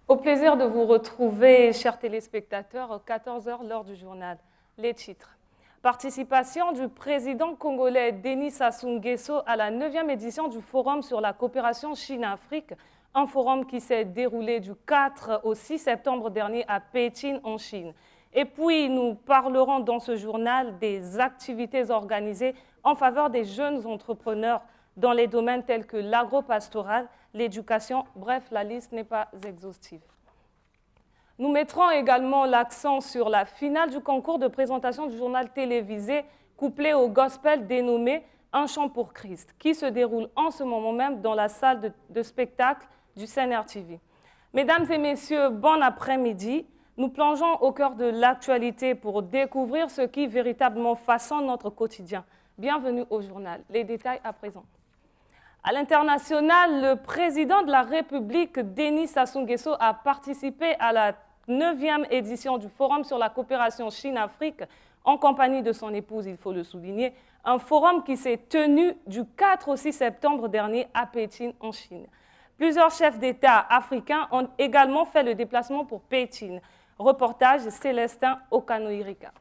Au plaisir de vous retrouver, chers téléspectateurs, 14 heures l'heure du journal. Les titres. Participation du président congolais Denis Sassou Nguesso à la 9e édition du Forum sur la coopération Chine-Afrique, un forum qui s'est déroulé du 4 au 6 septembre dernier à Pékin, en Chine. Et puis, nous parlerons dans ce journal des activités organisées en faveur des jeunes entrepreneurs dans les domaines tels que l'agropastoral, l'éducation, bref, la liste n'est pas exhaustive. Nous mettrons également l'accent sur la finale du concours de présentation du journal télévisé couplé au gospel dénommé Un chant pour Christ, qui se déroule en ce moment même dans la salle de spectacle du CNR-TV. Mesdames et messieurs, bon après-midi. Nous plongeons au cœur de l'actualité pour découvrir ce qui véritablement façonne notre quotidien. Bienvenue au journal. Les détails à présent. À l'international, le président de la République, Denis Sassou Nguesso, a participé à la 9e édition du Forum sur la coopération Chine-Afrique en compagnie de son épouse, il faut le souligner, un forum qui s'est tenu du 4 au 6 septembre dernier à Pékin, en Chine. Plusieurs chefs d'État africains ont également fait le déplacement pour Pékin. Reportage Célestin Okanoirika.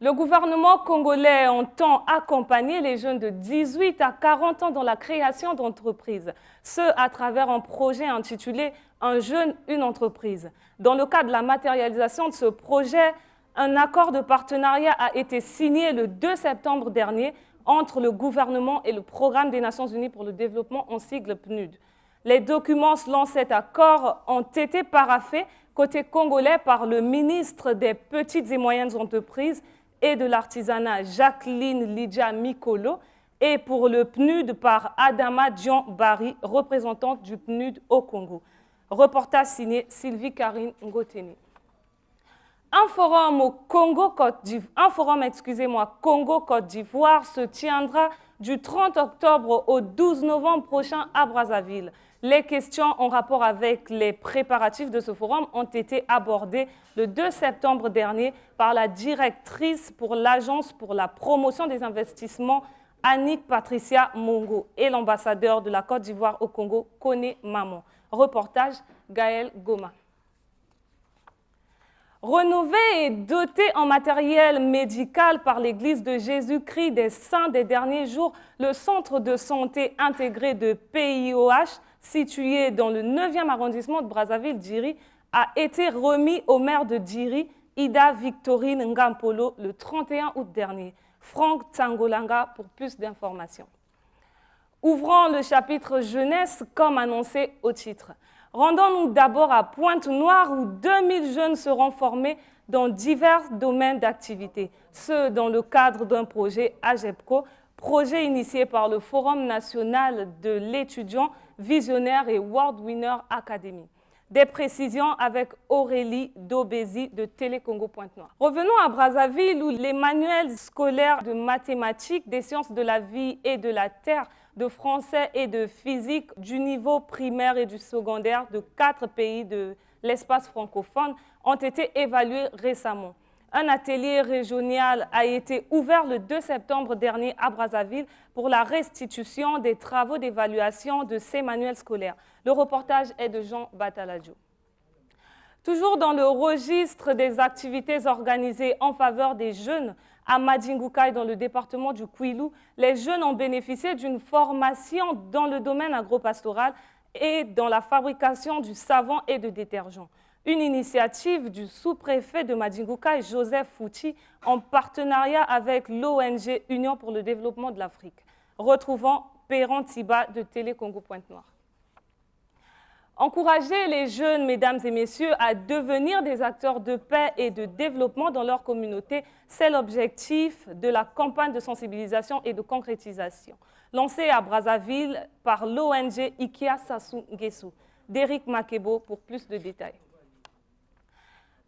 Le gouvernement congolais entend accompagner les jeunes de 18 à 40 ans dans la création d'entreprises, ce à travers un projet intitulé « Un jeune, une entreprise ». Dans le cadre de la matérialisation de ce projet, un accord de partenariat a été signé le 2 septembre dernier entre le gouvernement et le Programme des Nations Unies pour le développement, en sigle PNUD. Les documents selon cet accord ont été paraphés côté congolais par le ministre des Petites et Moyennes Entreprises et de l'artisanat Jacqueline Lydia Mikolo, et pour le PNUD par Adama Dion Barry, représentante du PNUD au Congo. Reportage signé Sylvie Karine Ngoteni. Un forum au Congo-Côte d'Ivoire se tiendra du 30 octobre au 12 novembre prochain à Brazzaville. Les questions en rapport avec les préparatifs de ce forum ont été abordées le 2 septembre dernier par la directrice pour l'Agence pour la promotion des investissements, Annick Patricia Mongo, et l'ambassadeur de la Côte d'Ivoire au Congo, Koné Maman. Reportage Gaël Goma. Rénové et doté en matériel médical par l'Église de Jésus-Christ des Saints des derniers jours, le centre de santé intégré de PIOH, situé dans le 9e arrondissement de Brazzaville-Diri, a été remis au maire de Diri, Ida Victorine Ngampolo, le 31 août dernier. Franck Tsangolanga pour plus d'informations. Ouvrons le chapitre jeunesse comme annoncé au titre. Rendons-nous d'abord à Pointe-Noire où 2000 jeunes seront formés dans divers domaines d'activité, ce dans le cadre d'un projet AGEPCO, projet initié par le Forum national de l'étudiant visionnaire et World Winner Academy. Des précisions avec Aurélie Dobézy de Télécongo Pointe-Noire. Revenons à Brazzaville où les manuels scolaires de mathématiques, des sciences de la vie et de la terre, de français et de physique du niveau primaire et du secondaire de 4 pays de l'espace francophone ont été évalués récemment. Un atelier régional a été ouvert le 2 septembre dernier à Brazzaville pour la restitution des travaux d'évaluation de ces manuels scolaires. Le reportage est de Jean Bataladjo. Toujours dans le registre des activités organisées en faveur des jeunes, à Madingoukaï, dans le département du Kwilu, les jeunes ont bénéficié d'une formation dans le domaine agropastoral et dans la fabrication du savon et de détergents. Une initiative du sous-préfet de Madingoukaï, Joseph Fouti, en partenariat avec l'ONG Union pour le développement de l'Afrique. Retrouvons Perron Tiba de Télécongo Pointe-Noire. Encourager les jeunes, mesdames et messieurs, à devenir des acteurs de paix et de développement dans leur communauté, c'est l'objectif de la campagne de sensibilisation et de concrétisation, lancée à Brazzaville par l'ONG Ikia Sassou Nguesso. D'Éric Makebo pour plus de détails.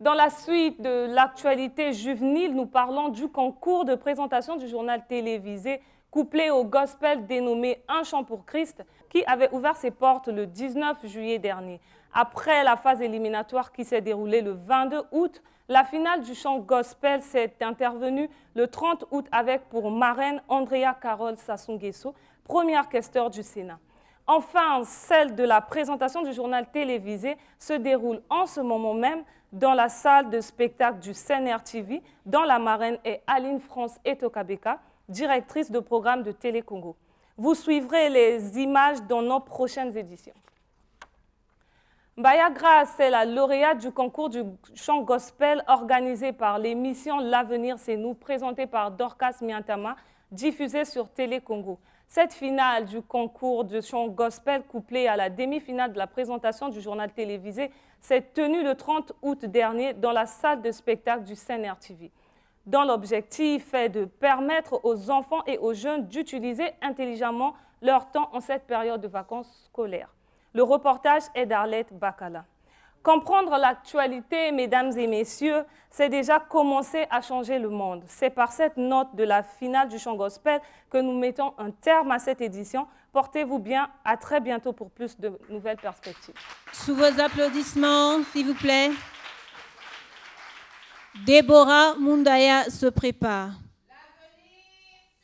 Dans la suite de l'actualité juvénile, nous parlons du concours de présentation du journal télévisé couplé au gospel dénommé Un chant pour Christ, qui avait ouvert ses portes le 19 juillet dernier. Après la phase éliminatoire qui s'est déroulée le 22 août, la finale du chant gospel s'est intervenue le 30 août avec pour marraine Andrea Carole Sassou Nguesso, première questeur du Sénat. Enfin, celle de la présentation du journal télévisé se déroule en ce moment même dans la salle de spectacle du CNR-TV, dont la marraine est Aline France Etokabeka, directrice de programme de Télé Congo. Vous suivrez les images dans nos prochaines éditions. Mbaya Grace est la lauréate du concours du chant gospel organisé par l'émission L'Avenir c'est nous, présentée par Dorcas Miantama, diffusée sur Télé Congo. Cette finale du concours de chant gospel couplée à la demi-finale de la présentation du journal télévisé s'est tenue le 30 août dernier dans la salle de spectacle du CNR-TV, dont l'objectif est de permettre aux enfants et aux jeunes d'utiliser intelligemment leur temps en cette période de vacances scolaires. Le reportage est d'Arlette Bakala. Comprendre l'actualité, mesdames et messieurs, c'est déjà commencer à changer le monde. C'est par cette note de la finale du chant gospel que nous mettons un terme à cette édition. Portez-vous bien, à très bientôt pour plus de nouvelles perspectives. Sous vos applaudissements, s'il vous plaît. Déborah Mundaya se prépare.